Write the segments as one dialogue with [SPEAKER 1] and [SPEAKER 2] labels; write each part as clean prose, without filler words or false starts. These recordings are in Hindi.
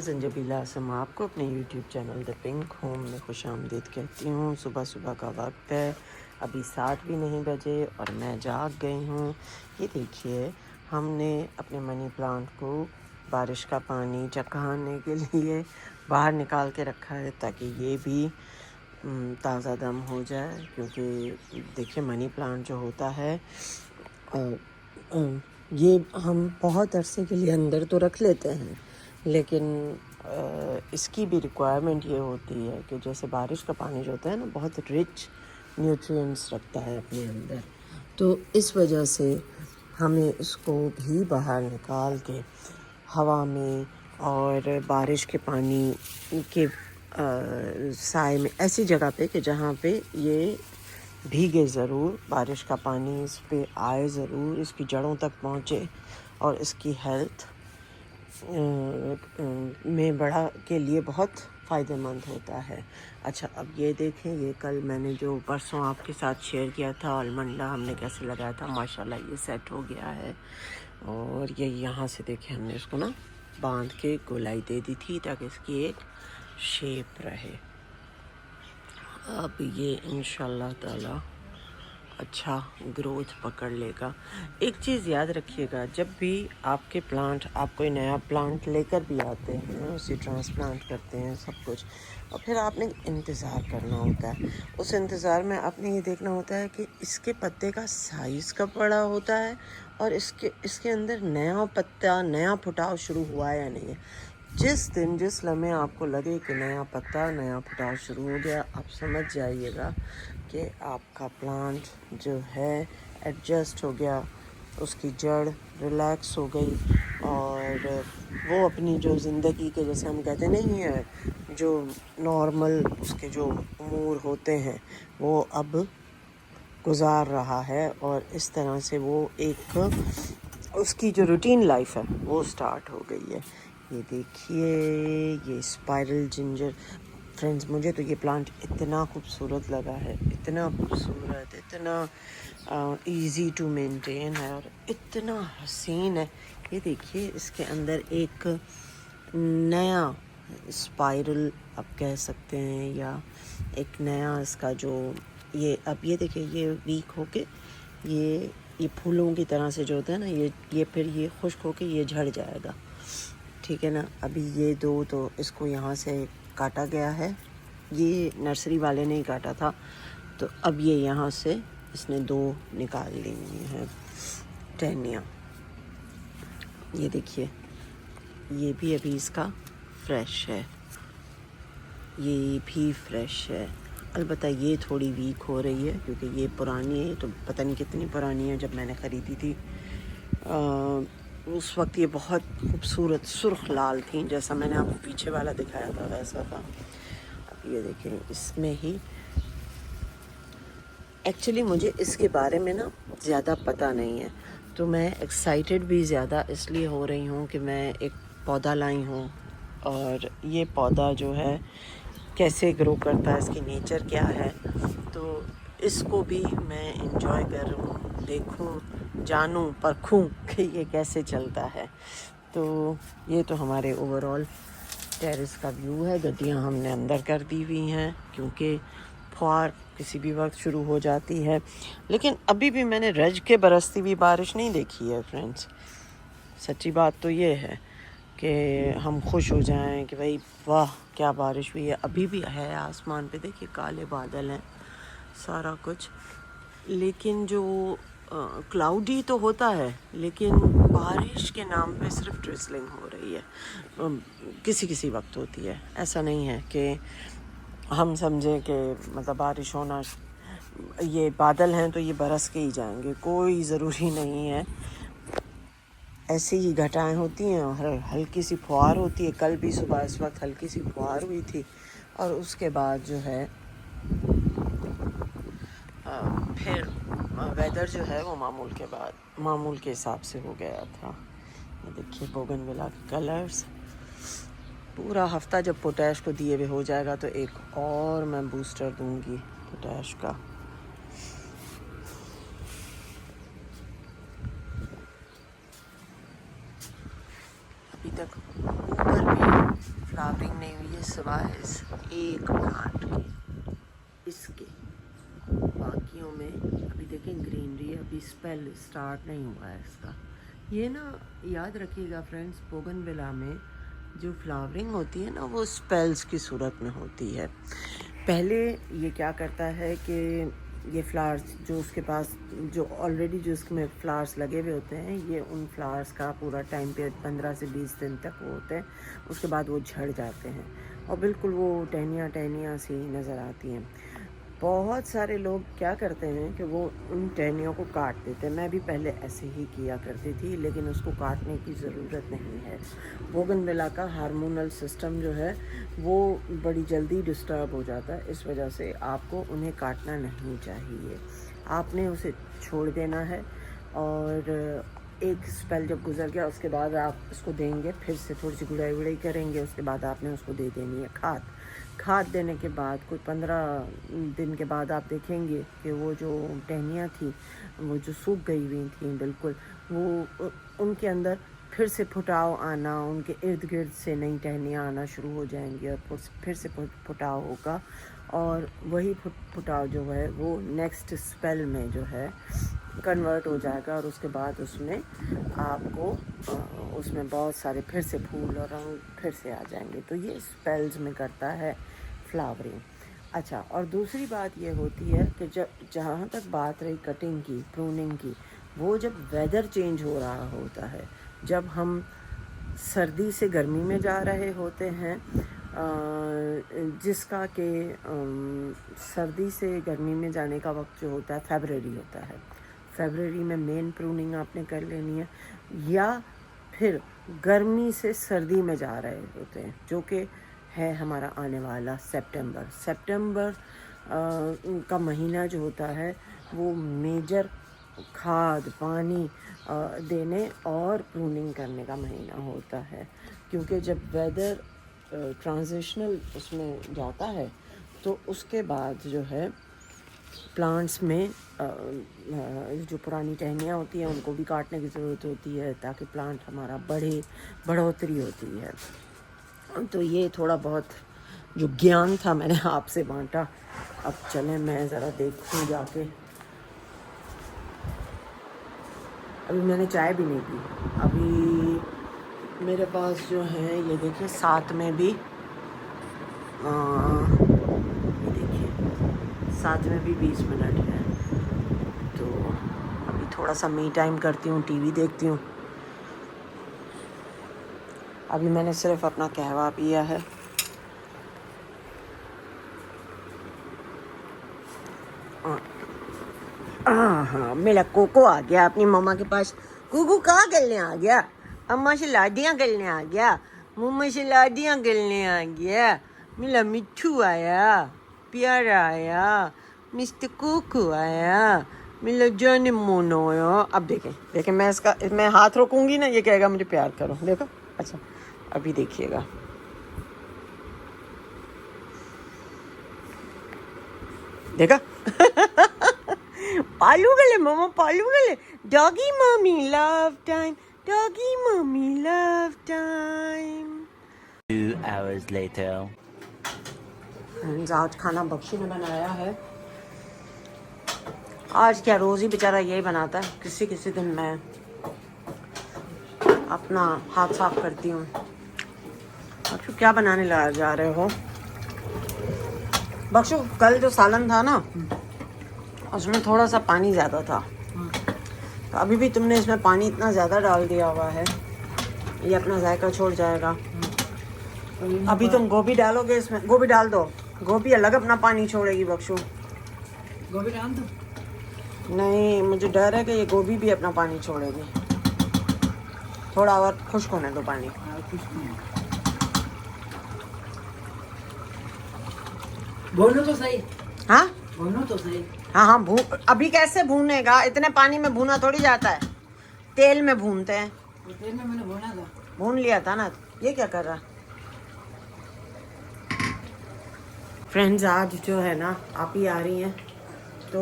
[SPEAKER 1] ज़ंजबीला आसम आपको अपने YouTube channel the pink home में खुशामदीद कहती हूँ। सुबह सुबह का वक्त है, अभी 7 भी नहीं बजे और मैं जाग गई हूँ। ये देखिए, हमने अपने मनी प्लांट को बारिश का पानी चखाने के लिए बाहर निकाल के रखा है ताकि ये भी ताज़ा दम हो जाए। क्योंकि देखिए, मनी प्लांट जो होता है ये हम बहुत अरसे के लिए अंदर तो रख लेते हैं, लेकिन इसकी भी रिक्वायरमेंट ये होती है कि जैसे बारिश का पानी जो होता है ना, बहुत रिच न्यूट्रिएंट्स रखता है अपने अंदर, तो इस वजह से हमें इसको भी बाहर निकाल के हवा में और बारिश के पानी के साए में, ऐसी जगह पे कि जहाँ पे ये भीगे ज़रूर, बारिश का पानी इस पे आए ज़रूर, इसकी जड़ों तक पहुँचे और इसकी हेल्थ में बड़ा के लिए बहुत फ़ायदेमंद होता है। अच्छा, अब ये देखें, ये कल मैंने जो परसों आपके साथ शेयर किया था आलमंडा हमने कैसे लगाया था, माशाल्लाह ये सेट हो गया है। और ये यहाँ से देखें, हमने इसको ना बांध के गोलाई दे दी थी ताकि इसकी एक शेप रहे। अब ये इंशाल्लाह ताला अच्छा ग्रोथ पकड़ लेगा। एक चीज़ याद रखिएगा, जब भी आपके प्लांट, आप कोई नया प्लांट लेकर भी आते हैं, उसे ट्रांसप्लांट करते हैं सब कुछ, और फिर आपने इंतज़ार करना होता है। उस इंतज़ार में आपने ये देखना होता है कि इसके पत्ते का साइज़ कब बड़ा होता है और इसके अंदर नया पत्ता, नया फुटाव शुरू हुआ है या नहीं है। जिस दिन, जिस लम्हे आपको लगे कि नया पत्ता, नया फुटाव शुरू हो गया, आप समझ जाइएगा कि आपका प्लांट जो है एडजस्ट हो गया, उसकी जड़ रिलैक्स हो गई और वो अपनी जो ज़िंदगी के, जैसे हम कहते नहीं है, जो नॉर्मल उसके जो उमूर होते हैं वो अब गुजार रहा है, और इस तरह से वो एक उसकी जो रूटीन लाइफ है वो स्टार्ट हो गई है। ये देखिए, ये स्पाइरल जिंजर फ्रेंड्स, मुझे तो ये प्लांट इतना खूबसूरत लगा है, इतना खूबसूरत, इतना इजी टू मेंटेन है और इतना हसीन है। ये देखिए, इसके अंदर एक नया स्पाइरल आप कह सकते हैं, या एक नया इसका जो ये, अब ये देखिए, ये वीक होके ये फूलों की तरह से जो होता है ना, ये फिर ये खुश्क होके ये झड़ जाएगा, ठीक है ना। अभी ये दो तो इसको यहाँ से काटा गया है, ये नर्सरी वाले ने ही काटा था, तो अब ये यहाँ से इसने 2 निकाल ली हैं टहनियाँ। ये देखिए, ये भी अभी इसका फ्रेश है, ये भी फ्रेश है। अलबत्ता ये थोड़ी वीक हो रही है क्योंकि ये पुरानी है, तो पता नहीं कितनी पुरानी है। जब मैंने ख़रीदी थी उस वक्त ये बहुत खूबसूरत सुर्ख लाल थी, जैसा मैंने आपको पीछे वाला दिखाया था वैसा था। अब ये देखें, इसमें ही एक्चुअली मुझे इसके बारे में ना ज़्यादा पता नहीं है, तो मैं एक्साइटेड भी ज़्यादा इसलिए हो रही हूँ कि मैं एक पौधा लाई हूँ और ये पौधा जो है कैसे ग्रो करता है, इसकी नेचर क्या है, तो इसको भी मैं इंजॉय करूँ, देखूँ, जानूँ, परखूँ कि ये कैसे चलता है। तो ये तो हमारे ओवरऑल टेरेस का व्यू है। गड्डियाँ हमने अंदर कर दी हुई हैं क्योंकि फुहार किसी भी वक्त शुरू हो जाती है, लेकिन अभी भी मैंने रज के बरसती हुई बारिश नहीं देखी है फ्रेंड्स। सच्ची बात तो ये है कि हम खुश हो जाएं कि भाई वाह क्या बारिश हुई है। अभी भी है, आसमान पे देखिए काले बादल हैं, सारा कुछ, लेकिन जो क्लाउडी तो होता है, लेकिन बारिश के नाम पे सिर्फ ड्रिजलिंग हो रही है। किसी किसी वक्त होती है, ऐसा नहीं है कि हम समझें कि मतलब बारिश होना, ये बादल हैं तो ये बरस के ही जाएंगे, कोई ज़रूरी नहीं है। ऐसी ही घटाएं होती हैं और हल्की सी फुहार होती है। कल भी सुबह इस वक्त हल्की सी फुहार हुई थी और उसके बाद जो है फिर वेदर जो है वो मामूल के हिसाब से हो गया था। ये देखिए बोगनविला के कलर्स। पूरा हफ्ता जब पोटैश को दिए हुए हो जाएगा तो एक और मैं बूस्टर दूंगी पोटैश का। अभी तक ऊपर भी अदरवाइज एक प्लांट के इसके बाकियों में अभी देखें ग्रीनरी, अभी स्पेल स्टार्ट नहीं हुआ है इसका। ये ना याद रखिएगा फ्रेंड्स, बोगनविला में जो फ्लावरिंग होती है ना वो स्पेल्स की सूरत में होती है। पहले ये क्या करता है कि ये फ्लावर्स जो उसके पास जो ऑलरेडी जो उसमें फ्लावर्स लगे हुए होते हैं, ये उन फ्लावर्स का पूरा टाइम पीरियड 15 से 20 दिन तक वो होते हैं। उसके बाद वो झड़ जाते हैं और बिल्कुल वो टहनियाँ टहनियाँ सी नज़र आती हैं। बहुत सारे लोग क्या करते हैं कि वो उन टहनियों को काट देते हैं। मैं भी पहले ऐसे ही किया करती थी, लेकिन उसको काटने की ज़रूरत नहीं है। बोगनविला का हार्मोनल सिस्टम जो है वो बड़ी जल्दी डिस्टर्ब हो जाता है, इस वजह से आपको उन्हें काटना नहीं चाहिए। आपने उसे छोड़ देना है और एक स्पेल जब गुजर गया उसके बाद आप उसको देंगे, फिर से थोड़ी सी गुड़ाई वुड़ाई करेंगे, उसके बाद आपने उसको दे देनी है खाद देने के बाद कोई 15 दिन के बाद आप देखेंगे कि वो जो टहनियाँ थी वो जो सूख गई हुई थी बिल्कुल, वो उनके अंदर फिर से फुटाव आना, उनके इर्द गिर्द से नई टहनियाँ आना शुरू हो जाएंगी और फिर से फुटाव होगा और वही फुटाव जो है वो नेक्स्ट स्पेल में जो है कन्वर्ट हो जाएगा और उसके बाद उसमें आपको उसमें बहुत सारे फिर से फूल और रंग फिर से आ जाएंगे। तो ये स्पेल्स में करता है फ्लावरिंग। अच्छा, और दूसरी बात ये होती है कि जब जहाँ तक बात रही कटिंग की, प्रूनिंग की, वो जब वेदर चेंज हो रहा होता है, जब हम सर्दी से गर्मी में जा रहे होते हैं, जिसका कि सर्दी से गर्मी में जाने का वक्त जो होता है फरवरी होता है। फरवरी में मेन प्रूनिंग आपने कर लेनी है, या फिर गर्मी से सर्दी में जा रहे होते हैं जो कि है हमारा आने वाला सितंबर का महीना जो होता है वो मेजर खाद पानी देने और प्रूनिंग करने का महीना होता है। क्योंकि जब वेदर ट्रांजिशनल उसमें जाता है तो उसके बाद जो है प्लांट्स में जो पुरानी टहनियाँ होती हैं उनको भी काटने की ज़रूरत होती है ताकि प्लांट हमारा बढ़ोतरी होती है। तो ये थोड़ा बहुत जो ज्ञान था मैंने आपसे बांटा। अब चलें मैं ज़रा देखूँ जाके। अभी मैंने चाय भी नहीं पी। अभी मेरे पास जो है ये देखिए साथ में भी साथ में भी 20 मिनट है। तो अभी थोड़ा सा मी टाइम करती हूँ, टीवी देखती हूँ। अभी मैंने सिर्फ अपना कहवा पिया है। हाँ, मेरा कोको आ गया अपनी मम्मा के पास। कुकू कहाँ गलने आ गया? अम्मा से लाडियाँ गलने आ गया, मम्मा से लाडियाँ गलने आ गया। मेरा मिट्ठू आया, प्यारा आया, मिस्टर कोको आया, मेरा जान मोनो आया। अब देखें मैं हाथ रोकूंगी ना, ये कहेगा मुझे प्यार करो। देखो, अच्छा अभी देखिएगा। देखा पालू गले मम्मा, पालू गले। Doggy mummy love time, doggy mummy love time.
[SPEAKER 2] 2 hours later.
[SPEAKER 1] आज खाना बख्शी ने बनाया है। आज क्या रोज़ ही बेचारा यही बनाता है, किसी किसी दिन मैं अपना हाथ साफ करती हूँ। बख्शू क्या बनाने जा रहे हो? बख्शू कल जो सालन था ना उसमें थोड़ा सा पानी ज़्यादा था, तो अभी भी तुमने इसमें पानी इतना ज़्यादा डाल दिया हुआ है, ये अपना जायका छोड़ जाएगा। अभी तुम गोभी डालोगे इसमें, गोभी डाल दो, गोभी अलग अपना पानी छोड़ेगी। बख्शू
[SPEAKER 3] गोभी डाल दो।
[SPEAKER 1] नहीं, मुझे डर है कि ये गोभी भी अपना पानी छोड़ेगी। थोड़ा और खुश्क होने दो पानी।
[SPEAKER 3] भूनो तो सही।
[SPEAKER 1] हाँ
[SPEAKER 3] भूनो तो सही।
[SPEAKER 1] हाँ अभी कैसे भूनेगा? इतने पानी में भूना थोड़ी जाता है, तेल में भूनते हैं।
[SPEAKER 3] तेल में मैंने भूना था,
[SPEAKER 1] भून लिया था ना। ये क्या कर रहा? फ्रेंड्स आज जो है ना आप ही आ रही हैं, तो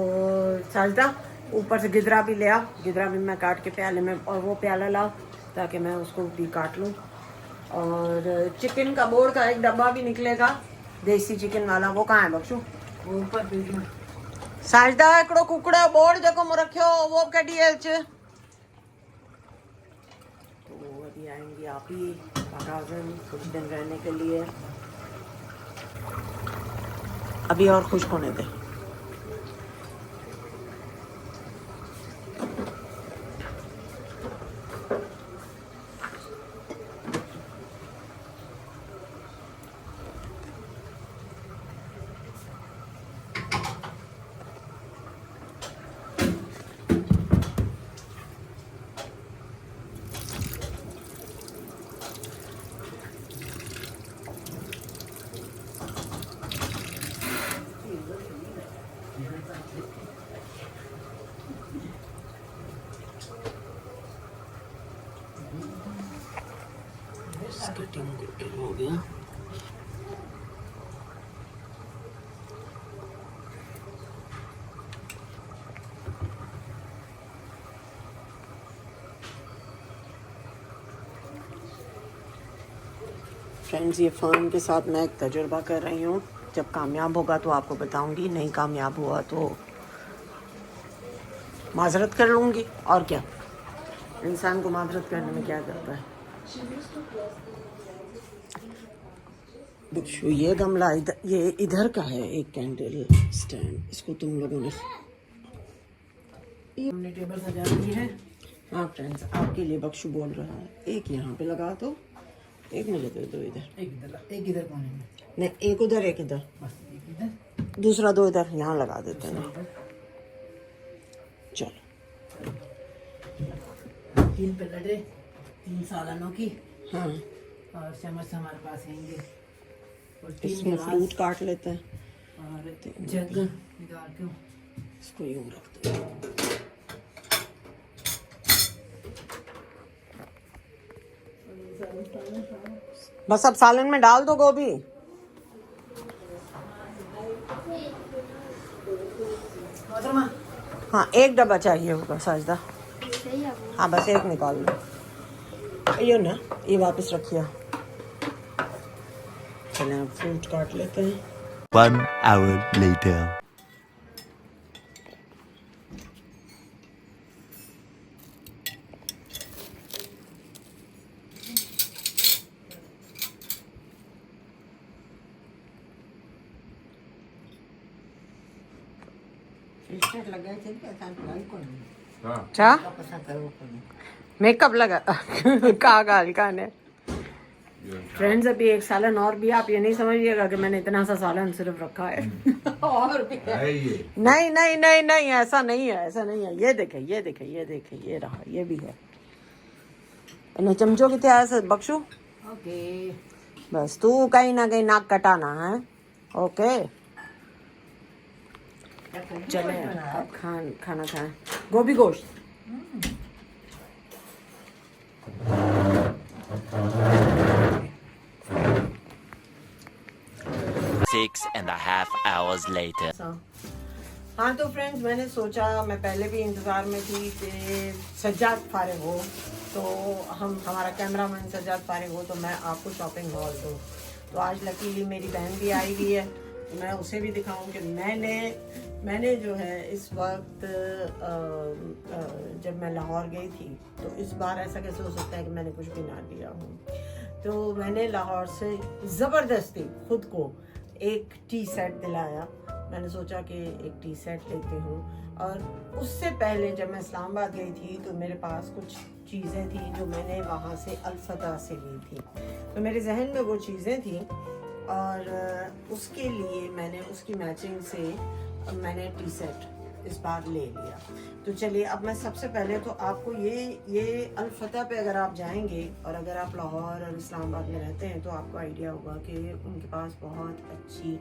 [SPEAKER 1] साजदा ऊपर से गिदरा भी ले आओ, गिदरा भी मैं काट के प्याले में, और वो प्याला लाओ ताकि मैं उसको भी काट लूँ और चिकन का बोर्ड का एक डब्बा भी निकलेगा, देसी चिकन वाला। वो कहाँ है बख्शू?
[SPEAKER 3] वो ऊपर फ्रिज में।
[SPEAKER 1] साजदा हिकिड़ो कुकड़ो बोर्ड जेको मूं रखियो वो कढी अच। तो अभी आएंगी आप ही मगाजन कुछ दिन रहने के लिए। अभी और खुश होने दे। हो गया। फ्रेंड्स, ये फ़र्म के साथ मैं एक तजुर्बा कर रही हूँ। जब कामयाब होगा तो आपको बताऊंगी, नहीं कामयाब हुआ तो माजरत कर लूँगी। और क्या, इंसान को माजरत करने में क्या करता है। बख्शू, ये गमला इधर, ये इधर का है एक कैंडल स्टैंड। इसको तुम लोगों ने
[SPEAKER 3] हमने टेबल सजा दी है।
[SPEAKER 1] हाँ फ्रेंड्स, आपके लिए बख्शू बोल रहा है। एक यहाँ पे लगा दो, एक मुझे दे दो इधर।
[SPEAKER 3] एक इधर कोने में।
[SPEAKER 1] नहीं, एक उधर एक इधर,
[SPEAKER 3] बस एक इधर,
[SPEAKER 1] दूसरा दो इधर। यहाँ लगा देते हैं ना। चलो,
[SPEAKER 3] 3 प्लेटें 3 सालानों की,
[SPEAKER 1] हाँ
[SPEAKER 3] और चम्मच हमारे पास रहेंगे, और 3
[SPEAKER 1] इसमें
[SPEAKER 3] गिलास
[SPEAKER 1] फ्रूट काट लेते हैं।
[SPEAKER 3] और जग निकाल के।
[SPEAKER 1] इसको यूँ रख दो। बस अब सालन में डाल दो गोभी।
[SPEAKER 3] मोहतरमा,
[SPEAKER 1] हाँ, एक डब्बा चाहिए होगा साजदा। हाँ बस एक निकाल लो। ये ना, ये वापस रखिए। चलें अब फ्रूट काट लेते हैं।
[SPEAKER 2] 1 hour later.
[SPEAKER 1] क्या मेकअप लगा का गाल का ने। फ्रेंड्स, अभी एक सालन और भी, आप ये नहीं समझिएगा कि मैंने इतना सा सालन सिर्फ रखा है। और भी है। नहीं नहीं नहीं नहीं, ऐसा नहीं है, ऐसा नहीं है। ये देखे, ये देखे, ये देखे, ये रहा, ये भी है। इन्हें चमचों की तैयार से बख्शू।
[SPEAKER 3] ओके,
[SPEAKER 1] बस तू कहीं ना कहीं नाक कटाना है। ओके, चले अब खाना खाएं। गोभी गोश्त।
[SPEAKER 2] 6.5 hours later.
[SPEAKER 1] हाँ तो फ्रेंड्स, मैंने सोचा, मैं पहले भी इंतज़ार में थी कि सज्जाद फारिग हो, तो हमारा कैमरामैन सज्जाद फारिग हो तो मैं आपको शॉपिंग मॉल दूँ। तो आज लकीली मेरी बहन भी आई हुई है, तो मैं उसे भी दिखाऊँ कि मैंने जो है इस वक्त जब मैं लाहौर गई थी, तो इस बार ऐसा कैसे हो सकता है कि मैंने कुछ भी ना लिया हूँ। तो मैंने लाहौर से ज़बरदस्ती खुद को एक टी सेट दिलाया। मैंने सोचा कि एक टी सेट लेती हूँ। और उससे पहले जब मैं इस्लामाबाद गई थी तो मेरे पास कुछ चीज़ें थी जो मैंने वहाँ से अल-फतह से ली थी। तो मेरे जहन में वो चीज़ें थी और उसके लिए मैंने उसकी मैचिंग से मैंने टी सेट इस बार ले लिया। तो चलिए, अब मैं सबसे पहले तो आपको ये अल-फतह पे अगर आप जाएंगे और अगर आप लाहौर और इस्लामाबाद में रहते हैं तो आपको आइडिया होगा कि उनके पास बहुत अच्छी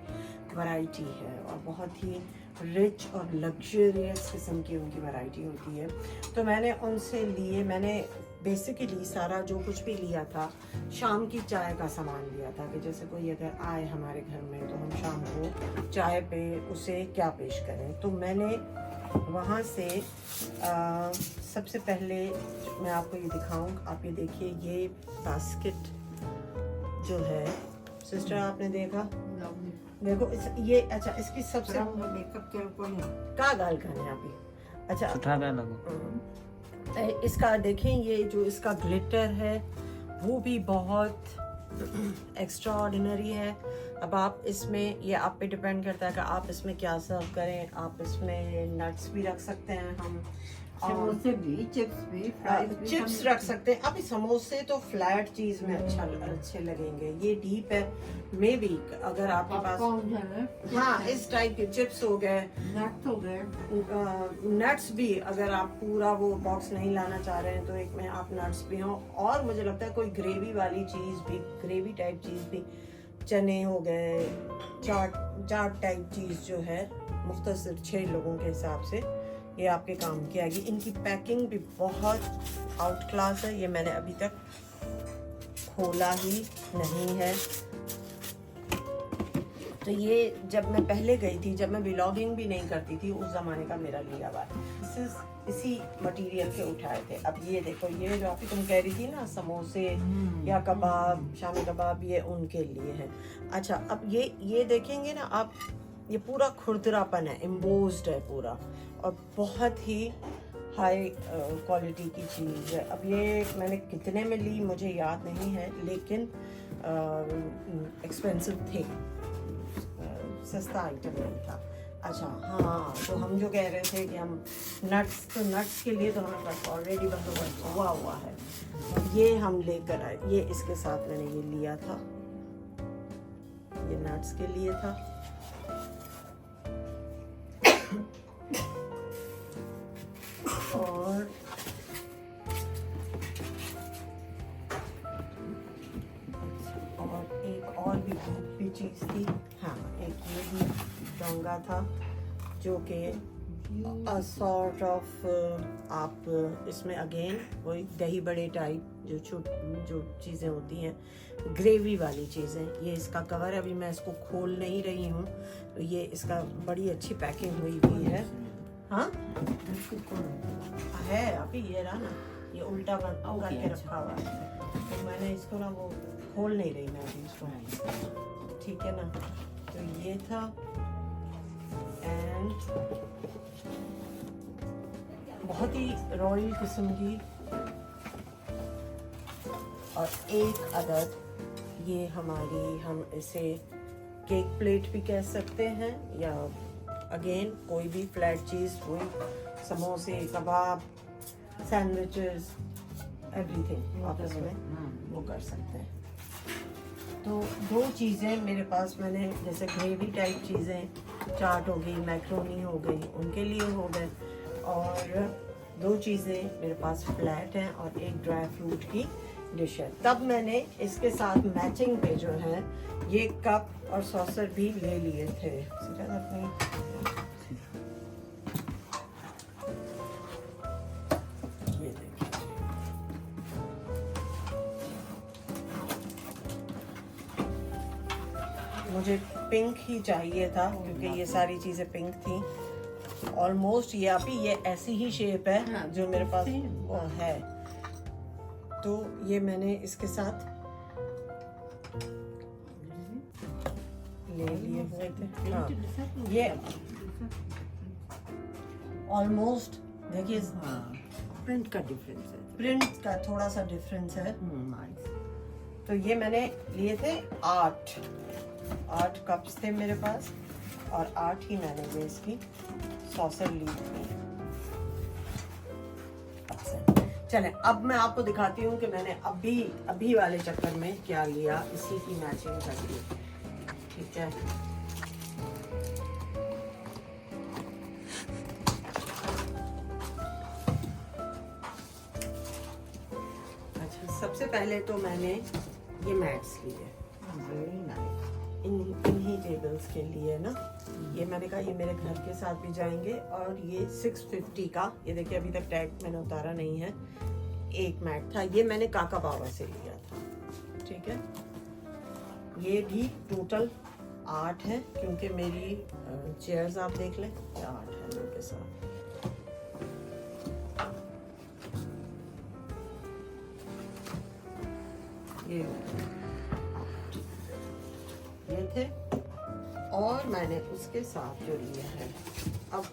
[SPEAKER 1] वैरायटी है और बहुत ही रिच और लग्जरियस किस्म की उनकी वैरायटी होती है। तो मैंने उनसे लिए, मैंने बेसिकली सारा जो कुछ भी लिया था शाम की चाय का सामान लिया था कि जैसे कोई अगर आए हमारे घर में तो हम शाम को चाय पे उसे क्या पेश करें। तो मैंने वहाँ से सबसे पहले मैं आपको ये दिखाऊं, आप ये देखिए, ये बास्केट जो है सिस्टर आपने देखा, देखो ये अच्छा इसकी सबसे
[SPEAKER 3] मेकअप के ऊपर
[SPEAKER 1] का गाल खाने अभी अच्छा
[SPEAKER 4] सुठा पिया लॻो।
[SPEAKER 1] इसका देखें ये जो इसका ग्लिटर है वो भी बहुत एक्स्ट्रा ऑर्डिनरी है। अब आप इसमें ये आप पे डिपेंड करता है कि आप इसमें क्या सर्व करें। आप इसमें नट्स भी रख सकते हैं हम
[SPEAKER 3] समोसे भी, चिप्स भी, फ्राइज भी,
[SPEAKER 1] चिप्स रख सकते हैं। अभी समोसे तो फ्लैट चीज में अच्छे लगेंगे। ये डीप है मे बी अगर आपके पास
[SPEAKER 3] पॉपकॉर्न है,
[SPEAKER 1] हाँ इस टाइप के चिप्स हो गए,
[SPEAKER 3] नट्स हो गए,
[SPEAKER 1] नट्स भी अगर आप पूरा वो बॉक्स नहीं लाना चाह रहे हैं तो एक में आप नट्स भी हों। और मुझे लगता है कोई ग्रेवी वाली चीज़ भी, ग्रेवी टाइप चीज़ भी, चने हो गए, चाट टाइप चीज़ जो है मुख्तसर 6 लोगों के हिसाब से ये आपके काम की आएगी। इनकी पैकिंग भी बहुत आउट क्लास है। ये मैंने अभी तक खोला ही नहीं है। तो ये जब मैं पहले गई थी, जब मैं व्लॉगिंग भी नहीं करती थी, उस ज़माने का मेरा लिया हुआ है। इसी मटेरियल के उठाए थे। अब ये देखो, ये जो आपकी तुम कह रही थी ना समोसे या कबाब, शामी कबाब, ये उनके लिए है। अच्छा अब ये देखेंगे ना आप, ये पूरा खुरदरापन है, एम्बोज्ड है पूरा और बहुत ही हाई क्वालिटी की चीज़ है। अब ये मैंने कितने में ली मुझे याद नहीं है, लेकिन एक्सपेंसिव थे, सस्ता आइटम नहीं था। अच्छा हाँ, तो हम जो कह रहे थे कि हम नट्स के लिए तो हमारे पास ऑलरेडी बंदोबस्त हुआ है। ये हम लेकर आए, ये इसके साथ मैंने ये लिया था, ये नट्स के लिए था। और एक और भी चीज़ थी, हाँ एक ये भी डोंगा था जो कि सॉर्ट ऑफ आप इसमें अगेन वही दही बड़े टाइप जो चीज़ें होती हैं, ग्रेवी वाली चीज़ें। ये इसका कवर है, अभी मैं इसको खोल नहीं रही हूँ। तो ये इसका बड़ी अच्छी पैकिंग हुई है। हाँ है अभी ये रहा ना, ये उल्टा करके रखा हुआ है, तो मैंने इसको ना वो खोल नहीं रही मैं अभी इसको, ठीक है ना। तो ये था एंड बहुत ही रॉयल किस्म की। और एक अदद ये हमारी, हम इसे केक प्लेट भी कह सकते हैं, या अगेन कोई भी फ्लैट चीज़, कोई समोसे, कबाब, सैंडविचेस, एवरीथिंग आप इसमें वो कर सकते हैं। तो 2 चीज़ें मेरे पास मैंने, जैसे ग्रेवी टाइप चीज़ें, चाट हो गई, मैक्रोनी हो गई, उनके लिए हो गए, और 2 चीज़ें मेरे पास फ्लैट हैं और एक ड्राई फ्रूट की डिश है। तब मैंने इसके साथ मैचिंग पे जो है ये कप और सॉसर भी ले लिए थे। मुझे पिंक ही चाहिए था क्योंकि ये सारी चीज़ें पिंक थी ऑलमोस्ट। ये अभी ये ऐसी ही शेप है जो मेरे पास है, तो ये मैंने इसके साथ ले लिए हुए थे। हाँ ये ऑलमोस्ट देखिए,
[SPEAKER 3] प्रिंट का डिफरेंस है,
[SPEAKER 1] प्रिंट का थोड़ा सा डिफरेंस है। तो ये मैंने लिए थे 8 कप्स थे मेरे पास, और 8 ही मैंने ये इसकी सॉसर ली थी। चलें अब मैं आपको दिखाती हूँ कि मैंने अभी वाले चक्कर में क्या लिया, इसी की मैचिंग करके, ठीक है। अच्छा सबसे पहले तो मैंने ये मैट्स लिए, इन्हीं टेबल्स के लिए ना। ये मैंने कहा ये मेरे घर के साथ भी जाएंगे, और ये 650 का, ये देखिए अभी तक टैग मैंने उतारा नहीं है, एक मैट था। ये मैंने काका बाबा से लिया था, ठीक है। ये भी टोटल 8 है, क्योंकि मेरी चेयर्स आप देख लें 8 है उनके साथ। ये थे और मैंने उसके साथ जो लिया है, अब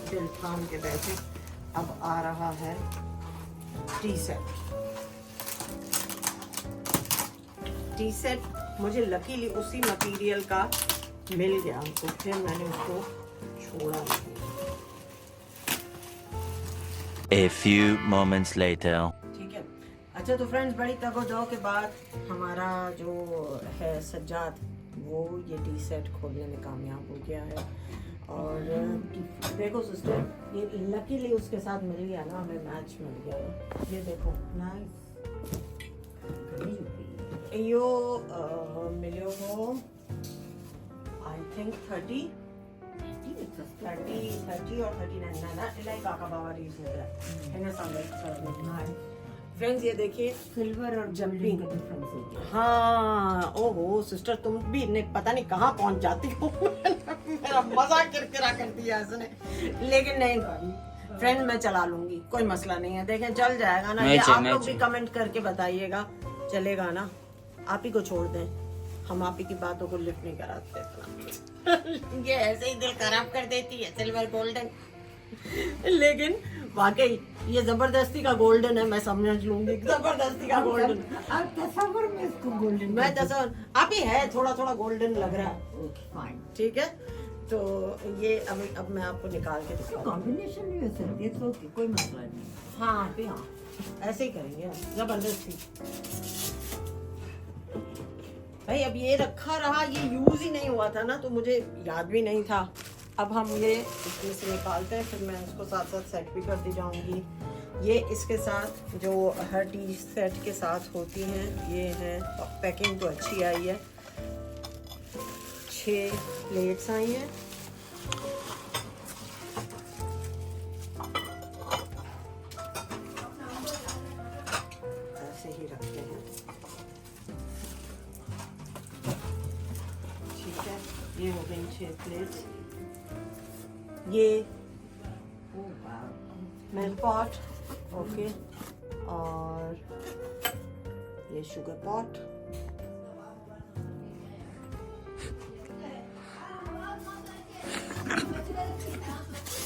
[SPEAKER 1] दिल थाम के बैठे, अब आ रहा है टी सेट। टी सेट मुझे लकीली उसी मटेरियल का मिल गया, तो फिर मैंने उसको छोड़ा नहीं।
[SPEAKER 2] A few moments later.
[SPEAKER 1] ठीक है। अच्छा तो फ्रेंड्स, बड़ी तगोदो के बाद हमारा जो है सज्जाद, वो ये टी सेट खोलने में कामयाब हो गया है। और देखो सिस्टर, ये लकीली उसके साथ मिल गया ना, हमें मैच मिल गया ना। ये देखो नाइस, यो मिलियो हो आई थिंक 30 और 39 ना इलाई काका बाबा रीज निकला है। फ्रेंड्स ये देखिए,
[SPEAKER 3] सिल्वर और जंपिंग का डिफरेंस हो गया।
[SPEAKER 1] हाँ ओहो सिस्टर, तुम भी ने पता नहीं कहाँ पहुंच जाती हो। मेरा मजाक किरकिरा कर दिया इसने, लेकिन नहीं फ्रेंड मैं चला लूंगी, कोई मसला नहीं है। देखें चल जाएगा ना, ये आप लोग भी कमेंट करके बताइएगा, चलेगा ना। आप ही को छोड़ दें, हम आप ही की बातों को लिफ्ट नहीं कराते इतना। ये ऐसे ही दिल खराब कर देती है सिल्वर गोल्डन, लेकिन वाकई ये जबरदस्ती का गोल्डन है, मैं समझ लूंगी जबरदस्ती का गोल्डन।
[SPEAKER 3] आप तस्वीर में इसको गोल्डन,
[SPEAKER 1] मैं तस्वीर आप ही है, थोड़ा थोड़ा गोल्डन लग रहा है।
[SPEAKER 3] फाइन।
[SPEAKER 1] ठीक है, तो ये अब मैं आपको निकाल के दिखाऊंगी।
[SPEAKER 3] कॉम्बिनेशन भी हो सकती है, तो कोई मसला नहीं।
[SPEAKER 1] हाँ आप ही, हाँ ऐसे ही करेंगे जबरदस्ती। भाई अब ये रखा रहा, ये यूज ही नहीं हुआ था ना, तो मुझे याद भी नहीं था। अब हम ये इसमें से निकालते हैं, फिर मैं इसको साथ साथ सेट भी करती जाऊंगी। ये इसके साथ जो हर टी सेट के साथ होती हैं, ये है। पैकिंग तो अच्छी आई है, 6 प्लेट्स आई हैं। ऐसे ही रखते हैं, ठीक है। ये हो गई 6 प्लेट्स। ये मिल्क पॉट, ओके, और ये शुगर पॉट।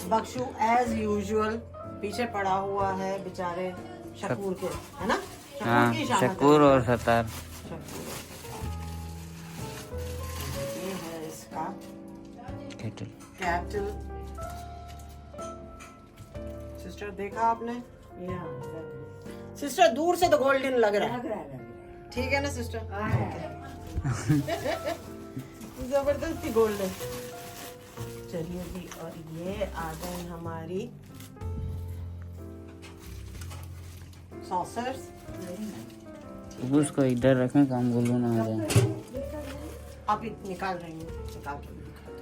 [SPEAKER 1] बख्शू एज यूजुअल पीछे पड़ा हुआ है बेचारे शकूर के, है ना?
[SPEAKER 5] हाँ,
[SPEAKER 1] की शामत
[SPEAKER 5] शकूर
[SPEAKER 1] है।
[SPEAKER 5] और सतार।
[SPEAKER 1] शकूर। ये है इसका
[SPEAKER 5] केटल।
[SPEAKER 1] कैटल। सिस्टर देखा आपने? सिस्टर दूर से तो गोल्डन लग रहा है, ठीक है ना सिस्टर? जबरदस्ती गोल्डन। चलिए जी, और ये आ गए हमारी सॉसर्स।
[SPEAKER 5] उसको इधर रखें, काम गुल्लू ना आ जाए।
[SPEAKER 1] आप निकाल रही हैं, निकाल के भी दिखाती हूँ।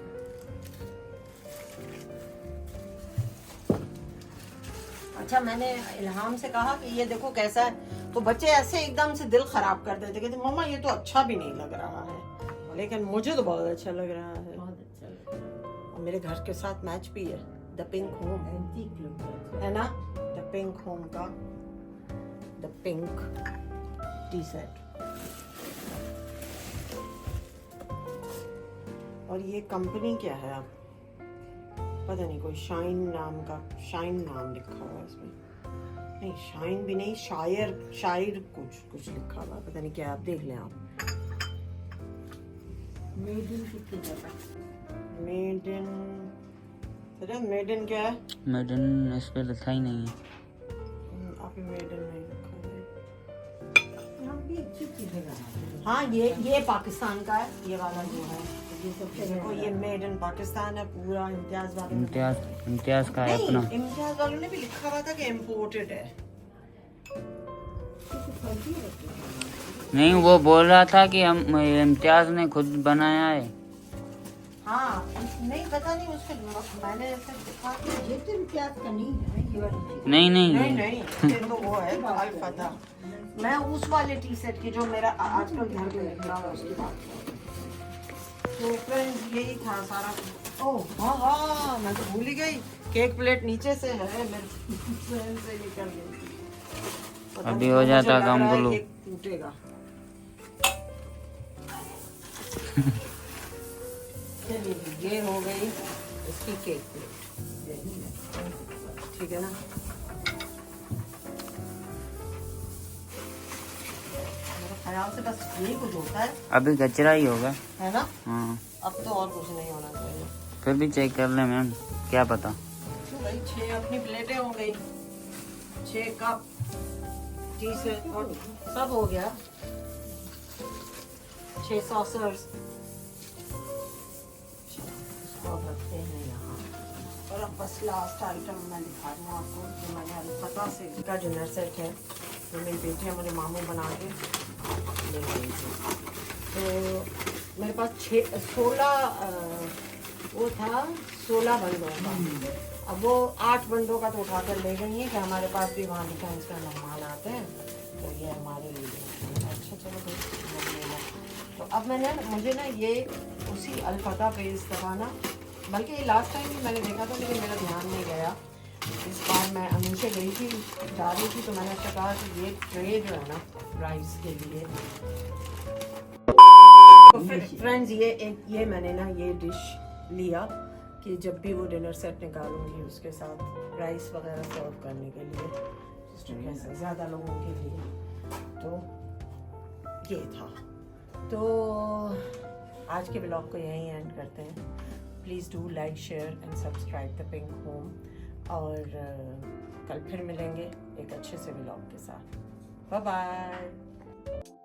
[SPEAKER 1] अच्छा मैंने इल्हाम से कहा कि ये देखो कैसा है, तो बच्चे ऐसे एकदम से दिल खराब कर देते, कहते मम्मा ये तो अच्छा भी नहीं लग रहा है, लेकिन मुझे तो बहुत अच्छा लग रहा है। और मेरे घर के साथ मैच भी है, द पिंक होम है ना, द पिंक होम का द पिंक टी सेट। और ये कंपनी क्या है, आप पता नहीं, कोई शाइन नाम का, शाइन नाम लिखा हुआ है इसमें, नहीं शाइन भी नहीं, शायर कुछ लिखा हुआ, पता नहीं क्या, आप देख लें आप। मेड इन क्या है?
[SPEAKER 5] मेड इन इस पे लिखा ही नहीं है।
[SPEAKER 1] आप मेड इन नहीं लिखा है।
[SPEAKER 3] यहाँ भी अच्छी चीजें बनाते हैं।
[SPEAKER 1] हाँ ये पाकिस्तान का है, ये वाला जो है, ये सबसे देखो, ये मेड इन पाकिस्तान है पूरा। इम्तियाज वालों ने,
[SPEAKER 5] इम्तियाज का है अपना।
[SPEAKER 1] इम्तियाज वालों ने भी लिखा हुआ था कि इम्पोर्टेड है।
[SPEAKER 5] नहीं, वो बोल रहा था कि हम इम्तियाज ने खुद बनाया है।
[SPEAKER 1] हाँ नहीं पता नहीं, उसके मैंने ऐसे लिखा कि
[SPEAKER 3] ये तो इम्तियाज का नहीं है, ये वाली चीज।
[SPEAKER 5] नहीं
[SPEAKER 1] नहीं
[SPEAKER 5] नहीं,
[SPEAKER 1] नहीं ये तो वो है अल-फतह। मैं उस वाले टी सेट की जो मेरा आजकल घर पे लग रहा है उसकी बात कर रही हूँ। तो फ्रेंड्स यही था सारा। ओह हाँ मैं तो भूल ही गई, केक प्लेट नीचे से है, मेरे फ्रेंड से निकल गई।
[SPEAKER 5] अभी हो जाता काम
[SPEAKER 1] मुझे लग रहा है
[SPEAKER 5] बोलो।
[SPEAKER 1] केक टूटेगा। चलिए ये हो गई इसकी केक प्लेट, ठीक है ना। मेरे ख्याल से बस यही कुछ होता है,
[SPEAKER 5] अभी कचरा ही होगा।
[SPEAKER 1] है ना।
[SPEAKER 5] हाँ,
[SPEAKER 1] अब तो और कुछ नहीं होना चाहिए।
[SPEAKER 5] फिर भी चेक कर ले मैम, क्या पता।
[SPEAKER 1] तो भाई 6 अपनी प्लेटें हो गई, 6 कप टी से और सब हो गया, 6 सॉसर्स। इसको अब रखते हैं यहाँ। और अब बस लास्ट आइटम मैं दिखा दूँ आपको, जो मैंने अलपता से का डिनर सेट है, जो मेरी बेटी मेरे मामू बना के ले गई थी। तो मेरे पास 16 वो था 16 बंदों का। अब वो 8 बंदों का तो उठा कर ले गई है कि हमारे पास भी वहाँ डिफेंस का मेहमान आते हैं, तो ये हमारे लिए। अच्छा चलो भाई, तो अब मुझे ना ये उसी अलफता पे इस दफ़ा ना, बल्कि लास्ट टाइम भी मैंने देखा था लेकिन मेरा ध्यान नहीं गया। इस बार मैं अमीन से गई थी, जा रही थी, तो मैंने उससे कहा कि ये ट्रे जो है ना राइस के लिए, तो फ्रेंड्स ये मैंने ना ये डिश लिया कि जब भी वो डिनर सेट निकालूंगी उसके साथ राइस वगैरह सर्व करने के लिए, ज़्यादा लोगों के लिए। तो ये था। तो आज के व्लॉग को यहीं एंड करते हैं। Please do like, share and subscribe the pink home. और कल फिर मिलेंगे एक अच्छे से व्लॉग के साथ। Bye bye.